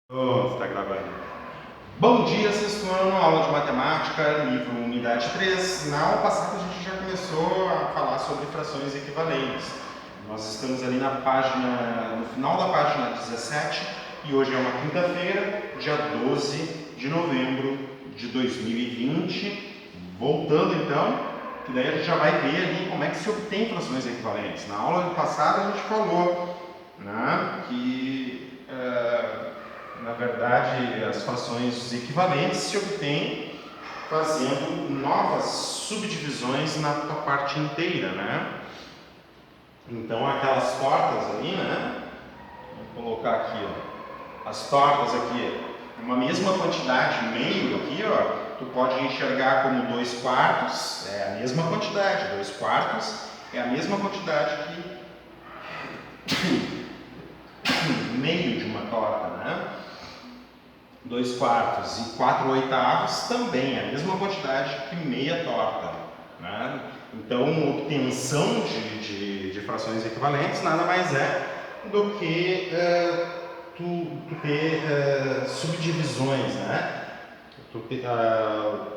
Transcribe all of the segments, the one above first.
Está gravando. Bom dia, sexto ano, aula de matemática, livro unidade 3. Na aula passada a gente já começou a falar sobre frações equivalentes. Nós estamos ali no final da página 17 e hoje é uma quinta-feira, dia 12 de novembro de 2020. Voltando então, que daí a gente já vai ver ali como é que se obtém frações equivalentes. Na aula passada a gente falou, né, que na verdade, as frações equivalentes se obtêm fazendo novas subdivisões na tua parte inteira, né? Então, aquelas tortas ali, né? Vou colocar aqui, ó. As tortas aqui, uma mesma quantidade, meio aqui, ó. Tu pode enxergar como 2/4, é a mesma quantidade. 2/4 é a mesma quantidade que meio de uma torta, né? 2/4 e 4/8 também, a mesma quantidade que meia torta, né? Então, obtenção de frações equivalentes nada mais é do que tu ter subdivisões, né? Tu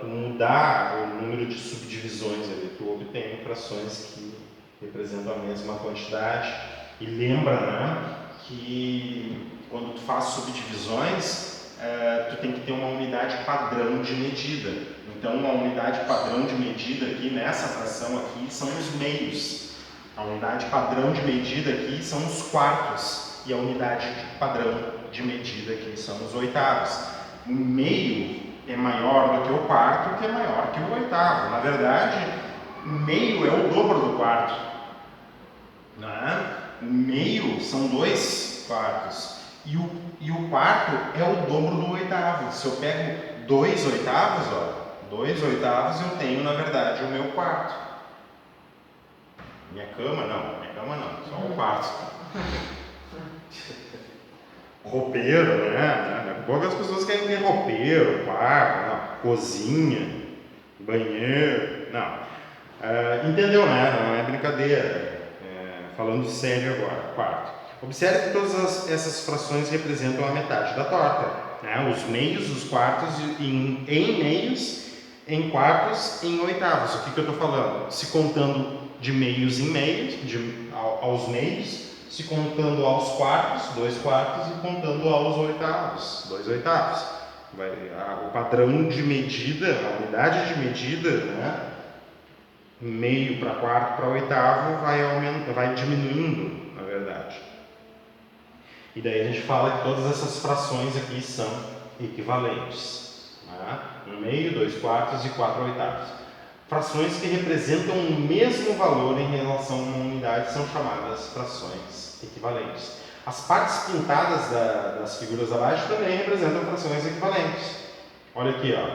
mudar o número de subdivisões ali, tu obtém frações que representam a mesma quantidade. E lembra, né, que quando tu faz subdivisões, tu tem que ter uma unidade padrão de medida. Então, uma unidade padrão de medida aqui, nessa fração aqui, são os meios. A unidade padrão de medida aqui são os quartos. E a unidade padrão de medida aqui são os oitavos. O meio é maior do que o quarto, que é maior que o oitavo. Na verdade, meio é o dobro do quarto, né? O meio são 2/4. E o quarto é o dobro do oitavo. Se eu pego 2/8, ó, 2/8 eu tenho, na verdade, o meu quarto. Minha cama não, só um quarto. Roupeiro, né? Poucas pessoas querem ter roupeiro, quarto, não. Cozinha, banheiro, não. Entendeu, né? Não é brincadeira. Falando sério agora, quarto. Observe que todas essas frações representam a metade da torta, né? Os meios, os quartos em meios, em quartos, em oitavos. O que eu estou falando? Se contando de meios em meios, aos meios, se contando aos quartos, 2/4, e contando aos oitavos, 2/8. O padrão de medida, a unidade de medida, né? Meio para quarto para oitavo vai diminuindo, na verdade. E daí a gente fala que todas essas frações aqui são equivalentes, né? 1/2, 2/4 e 4/8. Frações que representam o mesmo valor em relação a uma unidade são chamadas frações equivalentes. As partes pintadas das figuras abaixo também representam frações equivalentes. Olha aqui, ó.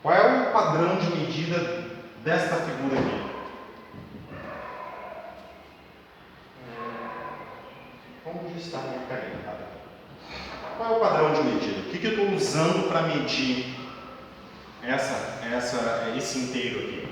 Qual é o padrão de medida desta figura aqui? Como está a minha caneta? Qual é o padrão de medida? O que eu estou usando para medir esse inteiro aqui?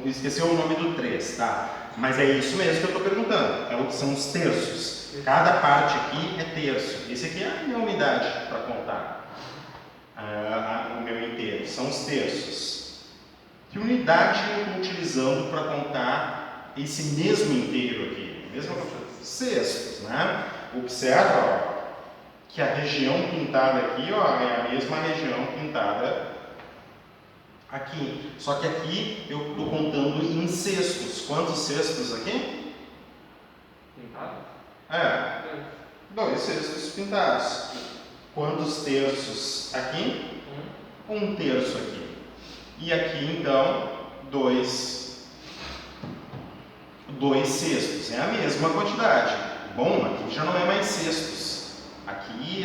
Esqueceu o nome do 3, tá? Mas é isso mesmo que eu estou perguntando. São os terços. Cada parte aqui é terço. Esse aqui é a minha unidade para contar. O meu inteiro. São os terços. Que unidade eu estou utilizando para contar esse mesmo inteiro aqui? Mesma sextos, né? Observa, ó, que a região pintada aqui, ó, é a mesma região pintada aqui. Só que aqui eu estou contando em sextos. Quantos sextos aqui? Pintados? 2 sextos pintados. Quantos terços aqui? 1 terço aqui. E aqui, então, 2 sextos. É a mesma quantidade. Bom, aqui já não é mais sextos. Aqui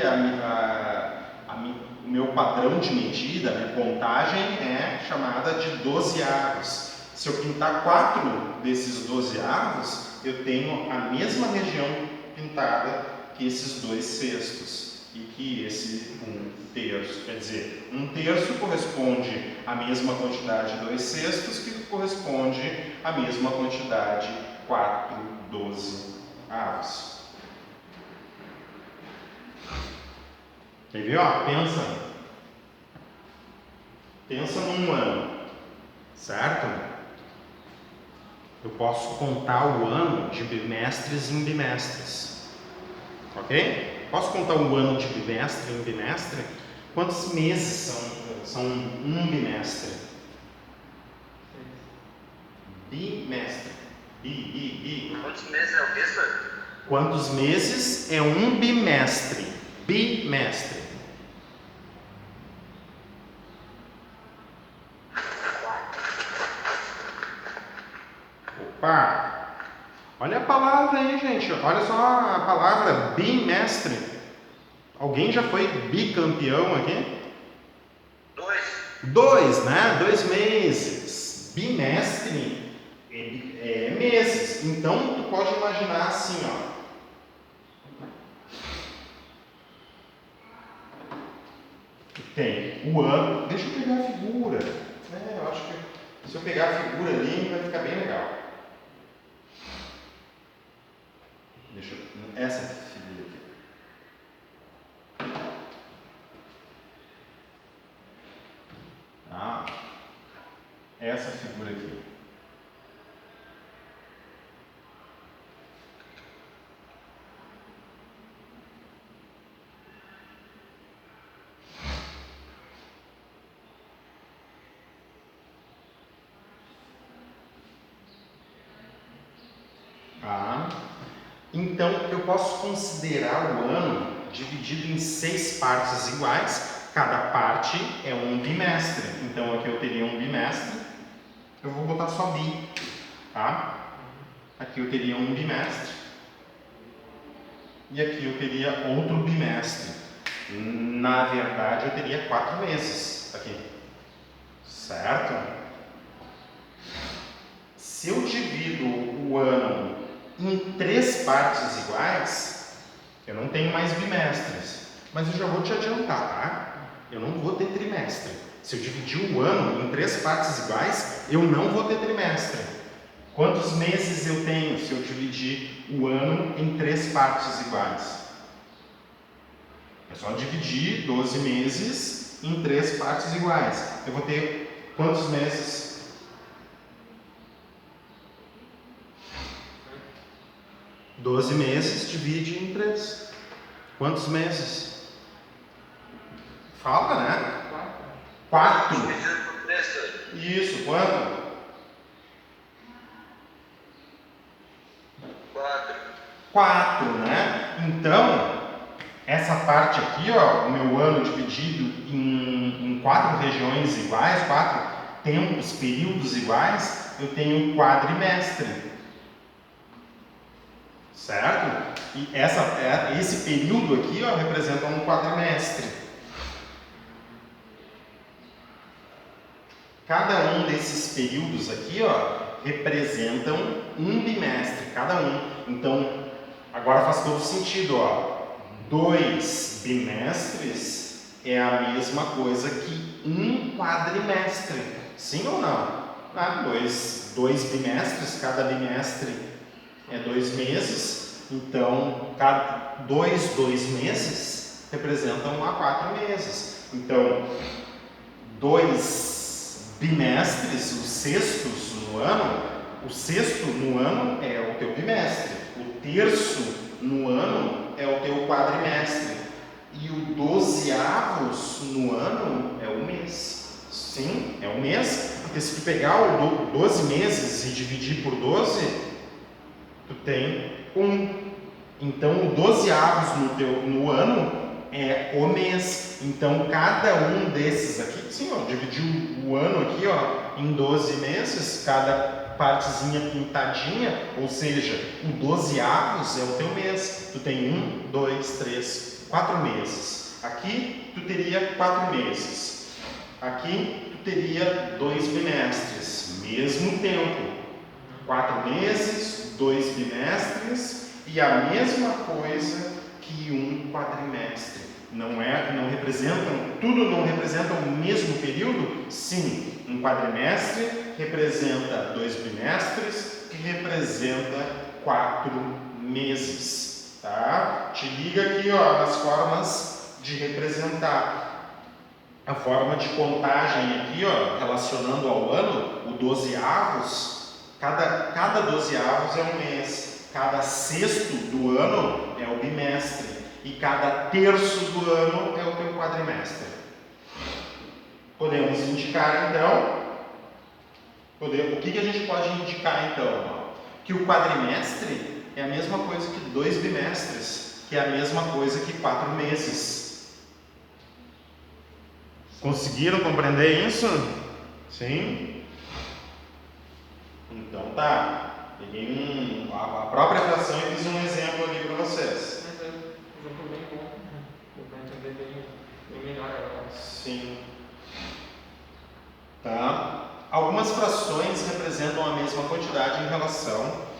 o meu padrão de medida, a minha contagem é chamada de dozeavos. Se eu pintar 4 desses dozeavos, eu tenho a mesma região pintada que esses 2 sextos. E que esse 1 terço, quer dizer, 1 terço corresponde à mesma quantidade de 2 sextos, que corresponde à mesma quantidade 4/8. Quer ver, ó? Pensa num ano, certo? Eu posso contar o ano de bimestres em bimestres, ok? Posso contar o ano de bimestre em bimestre? Quantos meses são um bimestre? Bimestre. Quantos meses é o quê, senhor? Quantos meses é um bimestre? Bimestre. Opa! Olha a palavra aí, gente. Olha só a palavra bimestre. Alguém já foi bicampeão aqui? 2, né? 2 meses. Bimestre é meses. Então, tu pode imaginar assim, ó. Tem o ano. Deixa eu pegar a figura. Eu acho que se eu pegar a figura ali, vai ficar bem legal. Essa figura aqui. Essa figura aqui. Então, eu posso considerar o ano dividido em 6 partes iguais. Cada parte é um bimestre. Então, aqui eu teria um bimestre. Eu vou botar só bi, tá? Aqui eu teria um bimestre. E aqui eu teria outro bimestre. Na verdade, eu teria 4 meses aqui. Certo? Se eu divido o ano em 3 partes iguais, eu não tenho mais bimestres. Mas eu já vou te adiantar, tá? Eu não vou ter trimestre. Se eu dividir o ano em 3 partes iguais, eu não vou ter trimestre. Quantos meses eu tenho se eu dividir o ano em 3 partes iguais? É só dividir 12 meses em 3 partes iguais. Eu vou ter quantos meses? 12 meses divide em 3. Quantos meses? Fala, né? 4. Isso, quanto? 4, né? Então, essa parte aqui, ó, o meu ano dividido em 4 regiões iguais, 4 tempos, períodos iguais, eu tenho quadrimestre. Certo? E esse período aqui, ó, representa um quadrimestre. Cada um desses períodos aqui, ó, representam um bimestre, cada um. Então, agora faz todo sentido, ó. 2 bimestres é a mesma coisa que um quadrimestre. Sim ou não? 2 bimestres, cada bimestre é 2 meses, então cada 2 meses representam a 4 meses. Então, 2 bimestres, os sextos no ano, o sexto no ano é o teu bimestre, o terço no ano é o teu quadrimestre e o 12avos no ano é o mês. Sim, é o mês, porque se tu pegar o 12 meses e dividir por 12, tu tem 1. Então, o 12avos no ano é o mês. Então, cada um desses aqui, sim, ó, dividiu o ano aqui, ó, em 12 meses, cada partezinha pintadinha, ou seja, o 12avos é o teu mês. Tu tem 1, 2, 3, 4 meses. Aqui, tu teria 4 meses. Aqui, tu teria 2 bimestres, mesmo tempo. 4 meses, 2 bimestres e a mesma coisa que um quadrimestre. Não representam, tudo não representa o mesmo período? Sim, um quadrimestre representa 2 bimestres, que representa 4 meses, tá? Te liga aqui, ó, nas formas de representar. A forma de contagem aqui, ó, relacionando ao ano, o dozeavos, cada dozeavos é um mês, cada sexto do ano é o bimestre e cada terço do ano é o teu quadrimestre. Podemos indicar então, o que a gente pode indicar então? Que o quadrimestre é a mesma coisa que 2 bimestres, que é a mesma coisa que 4 meses. Conseguiram compreender isso? Sim? Então tá. Peguei a própria fração e fiz um exemplo ali para vocês. Mas é um exemplo bem bom. Deu para entender bem melhor agora. Sim. Tá. Algumas frações representam a mesma quantidade em relação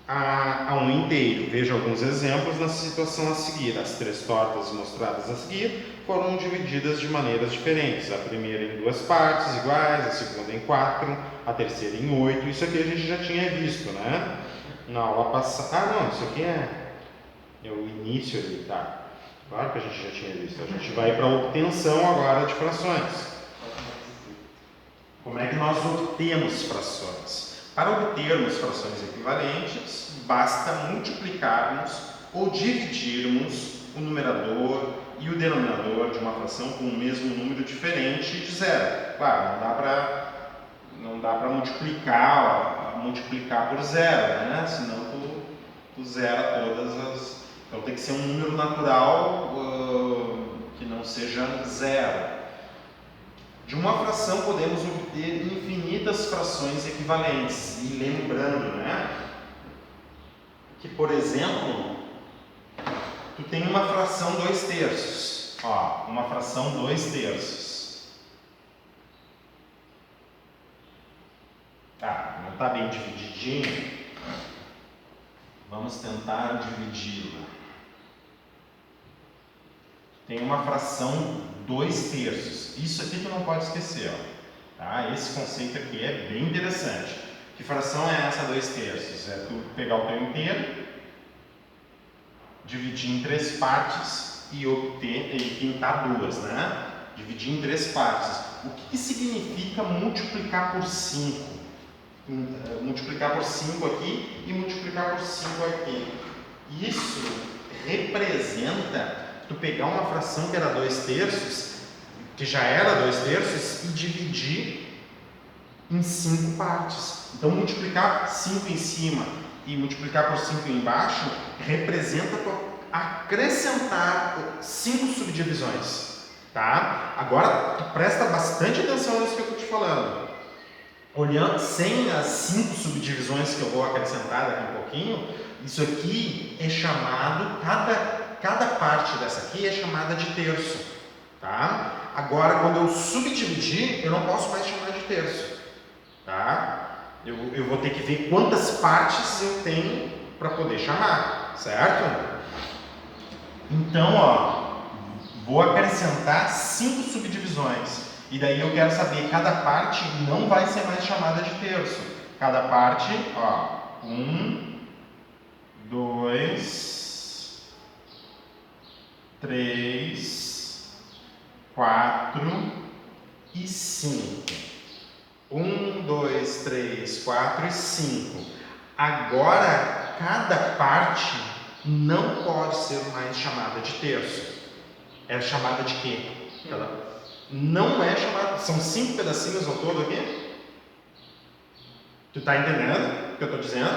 a um inteiro. Veja alguns exemplos na situação a seguir. As 3 tortas mostradas a seguir foram divididas de maneiras diferentes. A primeira em 2 partes iguais, a segunda em 4, a terceira em 8. Isso aqui a gente já tinha visto, né? Na aula passada. Ah, não, isso aqui é o início ali, tá? Claro que a gente já tinha visto. A gente vai para a obtenção agora de frações. Como é que nós obtemos frações? Para obtermos frações equivalentes, basta multiplicarmos ou dividirmos o numerador e o denominador de uma fração com o mesmo número diferente de zero. Claro, não dá para multiplicar por zero, né? Senão tu zera todas as... Então tem que ser um número natural que não seja zero. De uma fração podemos obter infinitas frações equivalentes. E lembrando, né, que, por exemplo, tu tem uma fração 2/3. Ó, uma fração 2/3. Tá, não está bem divididinho. Vamos tentar dividi-la. Tem uma fração 2/3. Isso aqui tu não pode esquecer, ó. Tá? Esse conceito aqui é bem interessante. Que fração é essa 2/3? É tu pegar o teu inteiro, dividir em 3 partes e pintar 2, né? Dividir em 3 partes. O que significa multiplicar por 5? Multiplicar por 5 aqui e multiplicar por 5 aqui. Isso representa tu pegar uma fração que era 2/3, que já era 2/3, e dividir em 5 partes. Então, multiplicar 5 em cima e multiplicar por 5 embaixo representa tu acrescentar 5 subdivisões. Tá? Agora, tu presta bastante atenção nisso que eu estou te falando. Olhando, sem as 5 subdivisões que eu vou acrescentar daqui a um pouquinho, isso aqui é chamado, cada parte dessa aqui é chamada de terço, tá? Agora, quando eu subdividir, eu não posso mais chamar de terço, tá? Eu vou ter que ver quantas partes eu tenho para poder chamar, certo? Então, ó, vou acrescentar 5 subdivisões. E daí eu quero saber, cada parte não vai ser mais chamada de terço. Cada parte, ó, 1, 2, 3, 4 e 5. 1, 2, 3, 4 e 5. Agora, cada parte não pode ser mais chamada de terço. É chamada de quê? Não é chamada... São 5 pedacinhos ao todo aqui? Tu tá entendendo o que eu estou dizendo?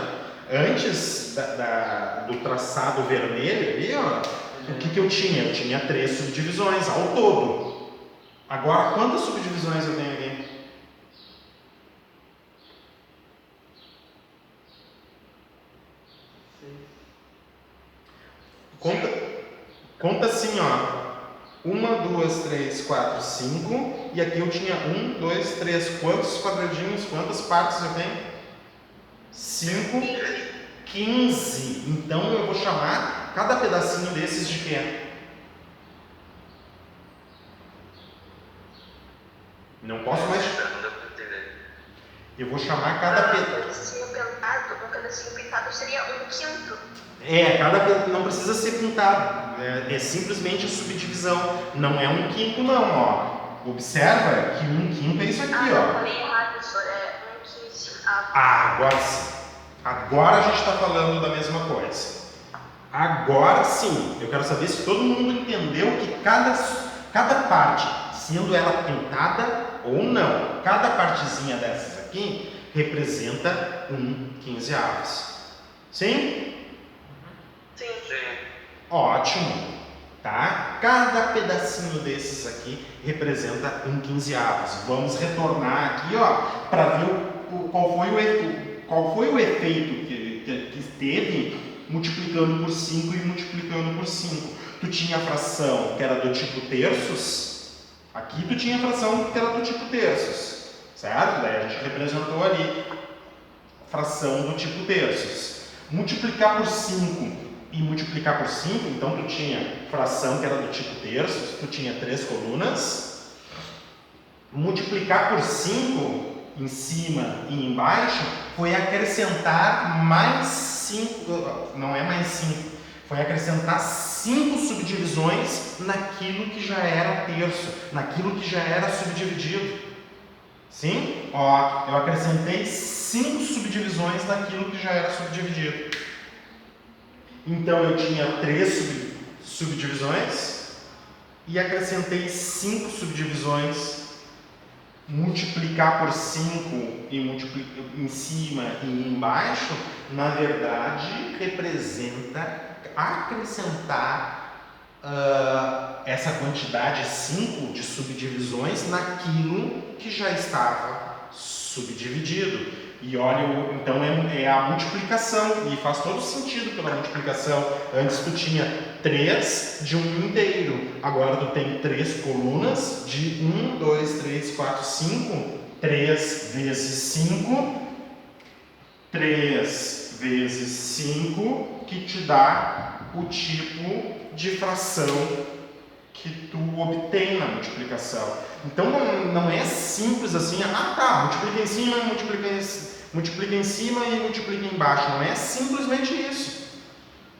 Antes do traçado vermelho ali, ó, o que eu tinha? Eu tinha 3 subdivisões ao todo. Agora, quantas subdivisões eu tenho aqui? Conta assim, ó. 1, 2, 3, 4, 5. E aqui eu tinha 1, 2, 3. Quantos quadradinhos, quantas partes eu tenho? 5, 15. Então eu vou chamar cada pedacinho desses de quê? Não posso mais. Eu vou chamar cada pedacinho. Um pedacinho pintado seria 1/5. Não precisa ser pintado, é simplesmente a subdivisão, não é 1/5 não, ó. Observa que 1/5 é isso aqui, ó. Eu falei errado, professor, é 1/15. Agora sim. Agora a gente está falando da mesma coisa. Agora sim, eu quero saber se todo mundo entendeu que cada parte, sendo ela pintada ou não, cada partezinha dessas aqui representa 1/15. Sim? Sim. Sim. Ótimo, tá? Cada pedacinho desses aqui representa 1/15. Vamos retornar aqui, ó, para ver qual foi o efeito que teve multiplicando por 5 e multiplicando por 5. Tu tinha a fração que era do tipo terços, aqui tu tinha a fração que era do tipo terços, certo? Daí a gente representou ali a fração do tipo terços. Multiplicar por 5 e multiplicar por 5, então tu tinha fração que era do tipo terços, tu tinha 3 colunas. Multiplicar por 5 em cima e embaixo foi acrescentar mais 5, não é mais 5, foi acrescentar 5 subdivisões naquilo que já era terço, naquilo que já era subdividido. Sim? Ó, eu acrescentei 5 subdivisões naquilo que já era subdividido. Então eu tinha 3 subdivisões e acrescentei 5 subdivisões. Multiplicar por 5 e multiplicar em cima e embaixo, na verdade, representa acrescentar essa quantidade 5 de subdivisões naquilo que já estava subdividido. E olha, então é a multiplicação, e faz todo sentido pela multiplicação. Antes tu tinha 3 de um inteiro, agora tu tem 3 colunas de 1, 2, 3, 4, 5, 3 vezes 5, 3 vezes 5, que te dá o tipo de fração que tu obtém na multiplicação. Então não é simples assim, multiplica em cima, multiplica em cima e multiplica embaixo. Não é simplesmente isso.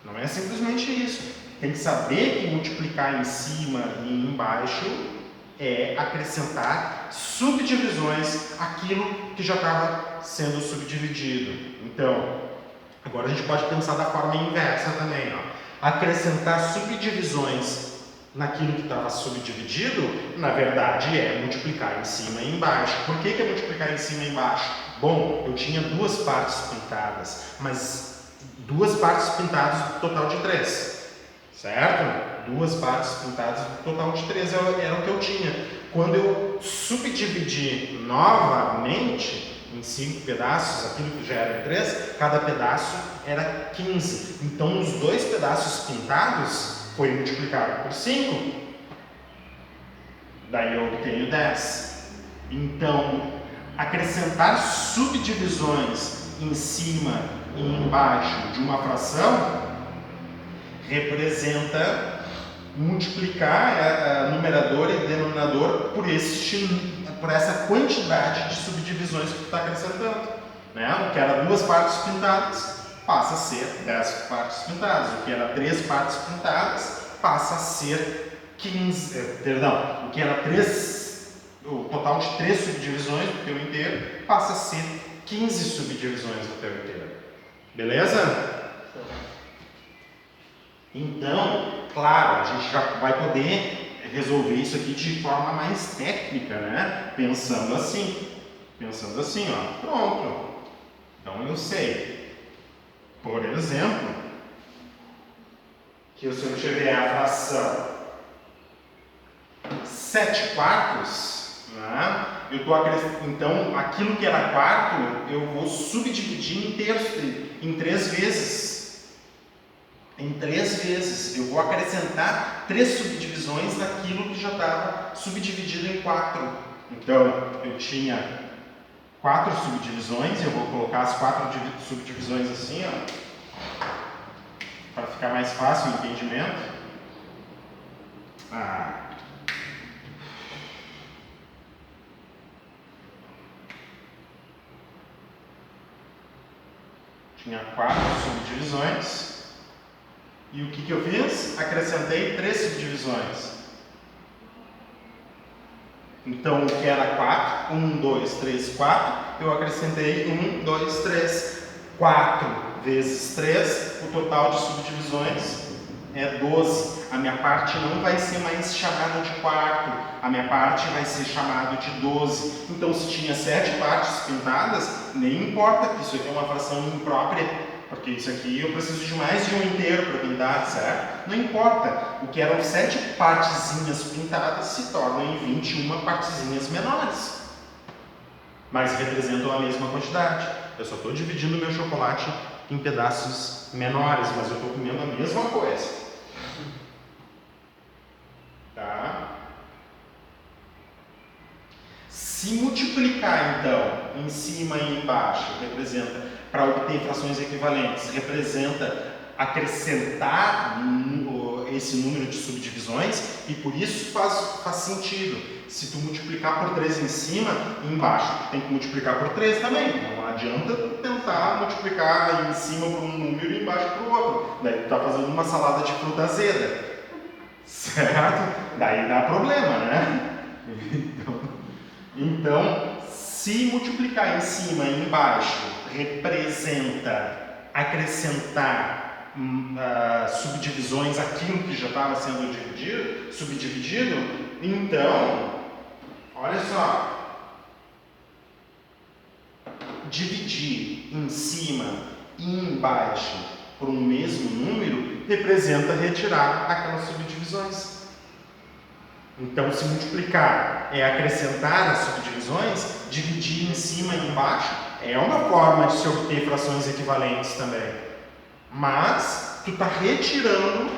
Não é simplesmente isso. Tem que saber que multiplicar em cima e embaixo é acrescentar subdivisões àquilo que já estava sendo subdividido. Então, agora a gente pode pensar da forma inversa também, ó. Acrescentar subdivisões naquilo que estava subdividido, na verdade, é multiplicar em cima e embaixo. Por que é multiplicar em cima e embaixo? Bom, eu tinha 2 partes pintadas, mas 2 partes pintadas do total de 3, certo? 2 partes pintadas do total de 3 era o que eu tinha. Quando eu subdividi novamente em 5 pedaços, aquilo que já era em 3, cada pedaço era 15. Então, os 2 pedaços pintados foi multiplicado por 5, daí eu obtenho 10. Então, acrescentar subdivisões em cima e embaixo de uma fração representa multiplicar numerador e denominador por essa quantidade de subdivisões que tu está acrescentando. Né? O que era 2 partes pintadas passa a ser 10 partes pintadas. O que era 3 partes pintadas passa a ser 15. O que era o total de 3 subdivisões do teu inteiro passa a ser 15 subdivisões do teu inteiro. Beleza? Então, claro, a gente já vai poder resolver isso aqui de forma mais técnica, né? Pensando assim, ó, pronto. Então eu sei. Por exemplo, que se eu tiver a fração 7 quartos, né, então aquilo que era quarto, eu vou subdividir em terço, em 3 vezes. Em 3 vezes. Eu vou acrescentar 3 subdivisões daquilo que já estava subdividido em 4. Então, eu tinha 4 subdivisões, eu vou colocar as 4 subdivisões assim, ó, para ficar mais fácil o entendimento. Tinha 4 subdivisões, E o que eu fiz? Acrescentei 3 subdivisões. Então, o que era 4, 1, 2, 3, 4, eu acrescentei 1, 2, 3. 4 vezes 3, o total de subdivisões é 12. A minha parte não vai ser mais chamada de quarto, a minha parte vai ser chamada de 12. Então, se tinha 7 partes pintadas, nem importa, que isso aqui é uma fração imprópria, porque isso aqui eu preciso de mais de um inteiro para pintar, certo? Não importa, o que eram 7 partezinhas pintadas se tornam em 21 partezinhas menores, mas representam a mesma quantidade. Eu só estou dividindo o meu chocolate em pedaços menores, mas eu estou comendo a mesma coisa. Tá? Se multiplicar, então, em cima e embaixo, representa, para obter frações equivalentes, representa acrescentar esse número de subdivisões, e por isso faz sentido. Se tu multiplicar por 3 em cima e embaixo, tu tem que multiplicar por 3 também. Não adianta tentar multiplicar em cima por um número e embaixo por outro. Daí tu está fazendo uma salada de fruta azeda. Certo? Daí dá problema, né? Então, se multiplicar em cima e embaixo representa acrescentar subdivisões àquilo que já estava sendo subdividido, então, olha só, dividir em cima e embaixo por um mesmo número representa retirar aquelas subdivisões. Então, se multiplicar é acrescentar as subdivisões, dividir em cima e embaixo é uma forma de se obter frações equivalentes também. Mas tu está retirando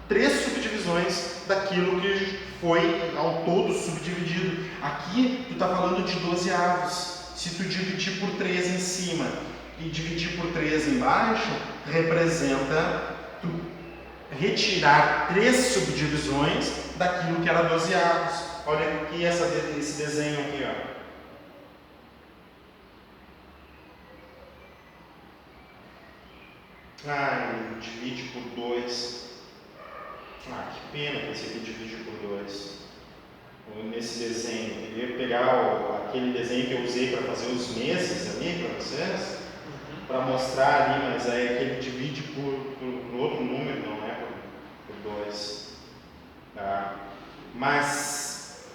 3 subdivisões daquilo que foi ao todo subdividido. Aqui tu está falando de 12 avos. Se tu dividir por 3 em cima e dividir por 3 embaixo, representa tu retirar 3 subdivisões daquilo que era 12 avos. Olha aqui esse desenho aqui, ó. Divide por 2. Que pena que esse aqui divide por 2. Nesse desenho, eu queria pegar aquele desenho que eu usei para fazer os meses ali para vocês, para mostrar ali, mas é que ele divide por outro número, não é por 2. Tá? Mas,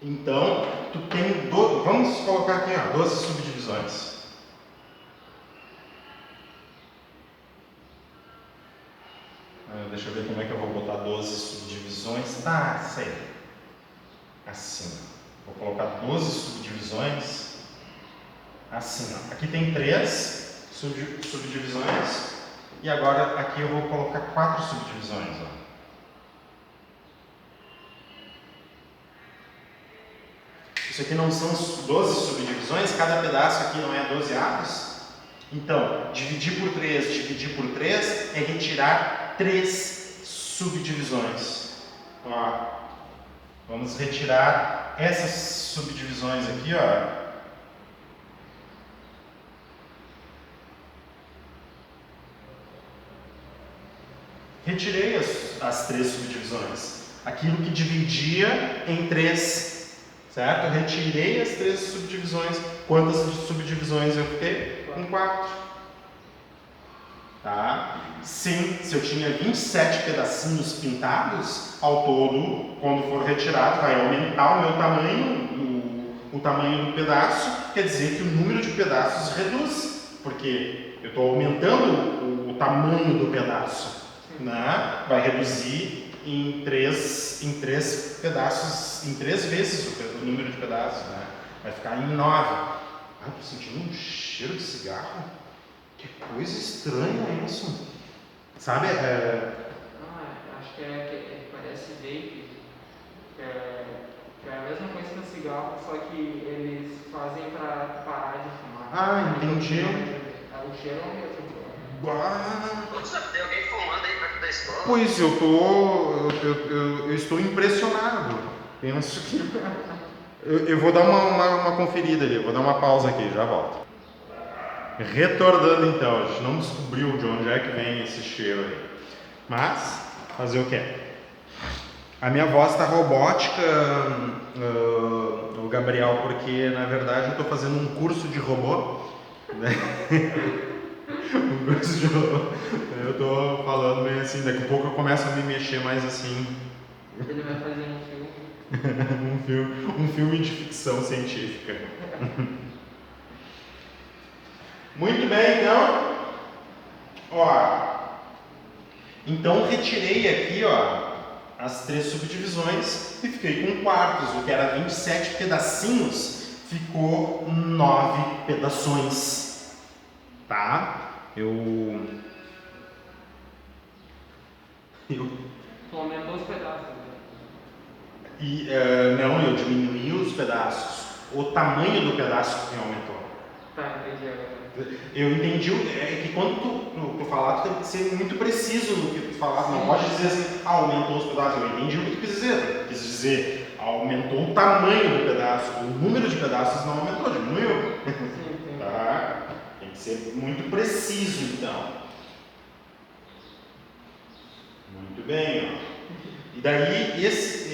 então, tu tem, vamos colocar aqui, 12 subdivisões. Deixa eu ver como é que eu vou botar 12 subdivisões. Sei. Assim. Vou colocar 12 subdivisões. Assim, ó. Aqui tem 3 subdivisões. E agora aqui eu vou colocar 4 subdivisões. Ó. Isso aqui não são 12 subdivisões, cada pedaço aqui não é 12 avos. Então, dividir por 3 é retirar 3 subdivisões. Ó, vamos retirar essas subdivisões aqui, ó. Retirei as 3 subdivisões. Aquilo que dividia em 3, certo? Eu retirei as 3 subdivisões. Quantas subdivisões eu fiquei? Em 4. Tá? Sim, se eu tinha 27 pedacinhos pintados, ao todo, quando for retirado, vai aumentar o meu tamanho, o tamanho do pedaço, quer dizer que o número de pedaços reduz, porque eu estou aumentando o tamanho do pedaço, né? Vai reduzir em 3 pedaços, em 3 vezes o número de pedaços, né? Vai ficar em 9. Estou sentindo um cheiro de cigarro. Que coisa estranha isso. Sabe? Acho que parece vape. Que é a mesma coisa que no cigarro, só que eles fazem para parar de fumar. Entendi. O cheiro é o mesmo. Nossa, tem alguém fumando aí perto da escola? Pois eu estou impressionado. Penso que eu vou dar uma conferida ali, vou dar uma pausa aqui, já volto. Retornando então, a gente não descobriu de onde é que vem esse cheiro aí. Mas, fazer o quê? A minha voz está robótica, o Gabriel, porque na verdade eu estou fazendo um curso de robô. Né? Um curso de robô. Eu estou falando meio assim, daqui a pouco eu começo a me mexer mais assim. Ele vai fazer um filme. um filme de ficção científica. Muito bem, então. Ó, então retirei aqui, ó, as 3 subdivisões e fiquei com quartos. O que era 27 pedacinhos ficou 9 pedações. Tá? Tu aumentou os pedaços. Não, eu diminuí os pedaços. O tamanho do pedaço que aumentou. Tá, entendi agora. Eu entendi, é que quando tu falar, tu tem que ser muito preciso no que tu falar. Não pode dizer assim, aumentou os pedaços. Eu entendi o que tu quis dizer. Tu quis dizer, aumentou o tamanho do pedaço. O número de pedaços não aumentou, diminuiu. Sim. Tá? Tem que ser muito preciso, então. Muito bem, ó. E daí, esse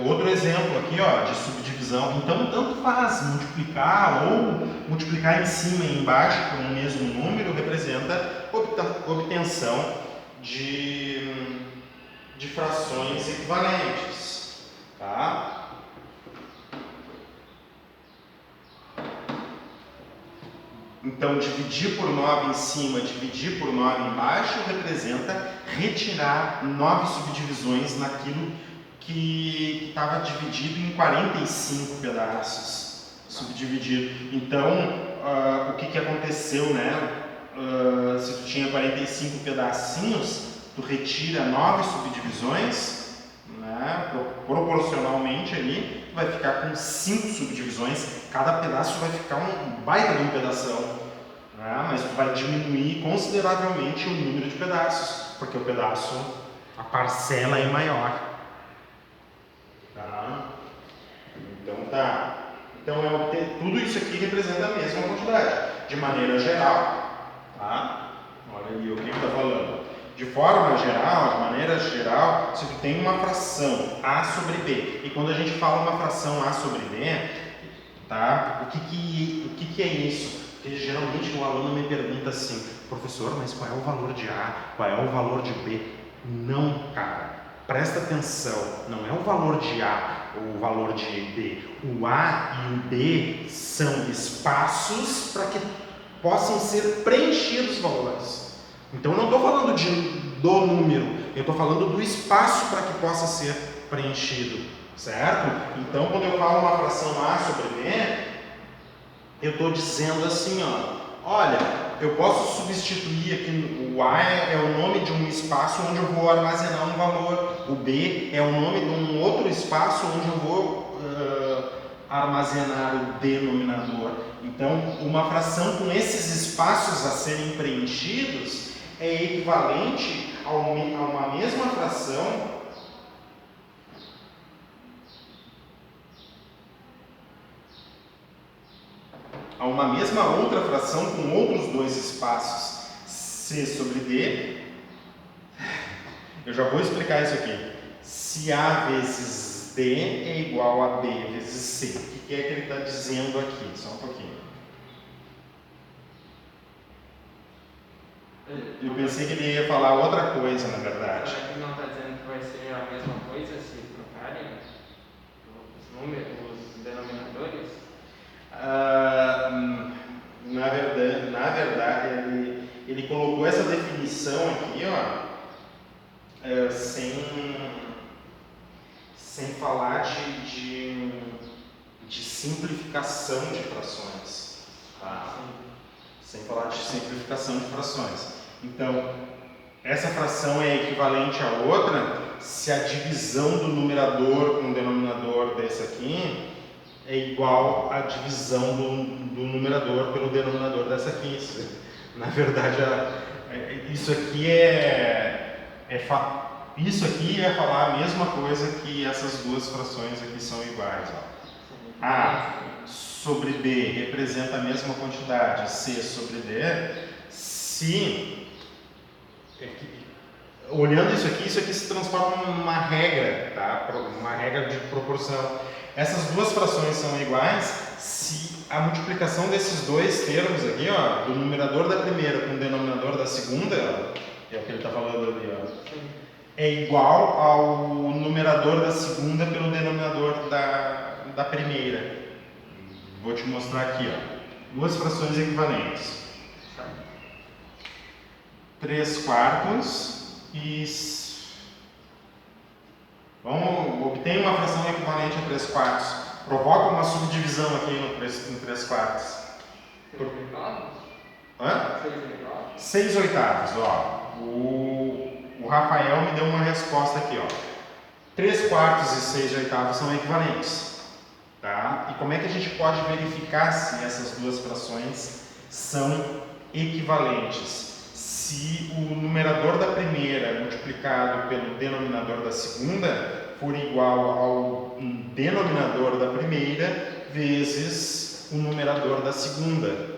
outro exemplo aqui, ó, de subdivisão. Então, tanto faz multiplicar ou multiplicar em cima e embaixo com o mesmo número representa obtenção de frações equivalentes. Tá? Então, dividir por 9 em cima, dividir por 9 embaixo, representa retirar 9 subdivisões naquilo que estava dividido em 45 pedaços. Subdividido. Então, o que aconteceu, né? Se tu tinha 45 pedacinhos, tu retira 9 subdivisões, né? Proporcionalmente ali, tu vai ficar com 5 subdivisões. Cada pedaço vai ficar um baita de um pedação, né? Mas tu vai diminuir consideravelmente o número de pedaços, porque o pedaço, a parcela é maior. Tá? Então tá. Então tudo isso aqui representa a mesma quantidade, de maneira geral. Tá? Olha aí o que está falando. De forma geral, de maneira geral, se tu tem uma fração A sobre B, e quando a gente fala uma fração A sobre B, tá? O que é isso? Porque geralmente o aluno me pergunta assim, professor, mas qual é o valor de A? Qual é o valor de B? Não, cara, presta atenção, não é o valor de A, o valor de B. O A e o B são espaços para que possam ser preenchidos valores. Então eu não estou falando do número, eu estou falando do espaço para que possa ser preenchido, certo? Então quando eu falo uma fração A sobre B, eu estou dizendo assim, ó, olha, eu posso substituir aqui, o A é o nome de um espaço onde eu vou armazenar um valor, o B é o nome de um outro espaço onde eu vou armazenar o denominador. Então, uma fração com esses espaços a serem preenchidos é equivalente a uma mesma fração a uma mesma outra fração com outros 2 espaços, C sobre D. Eu já vou explicar isso aqui. Se A vezes D é igual a B vezes C. O que é que ele está dizendo aqui? Só um pouquinho. Eu pensei que ele ia falar outra coisa, na verdade. Será que não está dizendo que vai ser a mesma coisa se trocarem os números, os denominadores? Na verdade ele colocou essa definição aqui, ó, sem falar de simplificação de frações, tá? Sem falar de simplificação de frações. Então, essa fração é equivalente a outra se a divisão do numerador com o denominador desse aqui é igual à divisão do numerador pelo denominador dessa aqui. Na verdade, isso aqui isso aqui é falar a mesma coisa que essas duas frações aqui são iguais. Ó. A sobre B representa a mesma quantidade, C sobre D, se... Olhando isso aqui se transforma numa regra, tá? Uma regra de proporção. Essas duas frações são iguais se a multiplicação desses dois termos aqui, ó, do numerador da primeira com o denominador da segunda, ó, que é o que ele está falando ali, ó, é igual ao numerador da segunda pelo denominador da primeira. Vou te mostrar aqui, ó, duas frações equivalentes. 3/4 e... obtenha uma fração equivalente a 3/4. Provoca uma subdivisão aqui no 3/4. 6/8, ó. O Rafael me deu uma resposta aqui, ó. 3/4 e 6/8 são equivalentes. Tá? E como é que a gente pode verificar se essas duas frações são equivalentes? Se o numerador da primeira multiplicado pelo denominador da segunda for igual ao denominador da primeira vezes o numerador da segunda.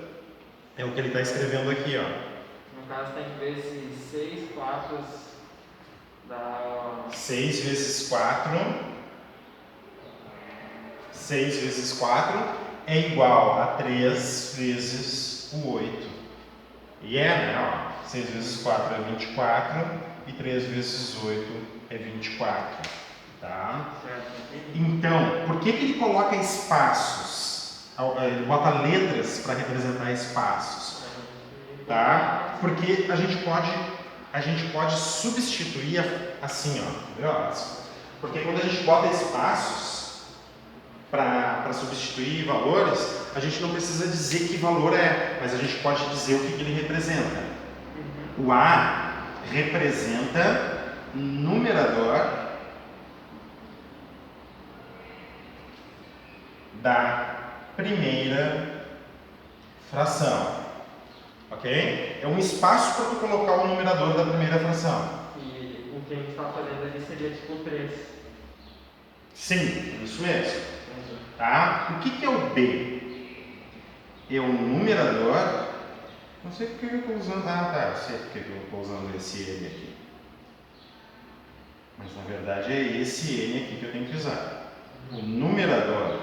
É o que ele está escrevendo aqui, ó. No caso tem que ver se 6 quartos dá... 6 vezes 4... 6 vezes 4 é igual a 3 vezes o 8. E é, né? Ó, 6 vezes 4 é 24 e 3 vezes 8 é 24. Tá? Então, por que ele coloca espaços? Ele bota letras para representar espaços. Tá? Porque a gente pode substituir assim, ó. Entendeu? Porque quando a gente bota espaços para substituir valores, a gente não precisa dizer que valor é, mas a gente pode dizer o que ele representa. O A representa numerador da primeira fração. Ok? É um espaço para tu colocar o numerador da primeira fração. E o que a gente está fazendo ali seria tipo 3. Sim, isso mesmo. Tá? O que é o B? É o numerador. Não sei porque eu estou usando. Ah, tá. Eu sei porque eu estou usando esse N aqui. Mas na verdade é esse N aqui que eu tenho que usar. O numerador.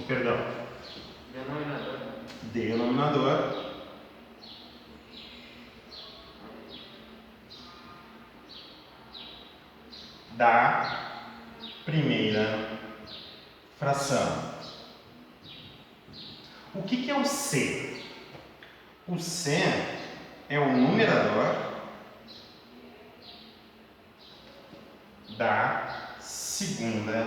Perdão. Denominador. Da primeira fração. O que é o C? O C é o numerador da segunda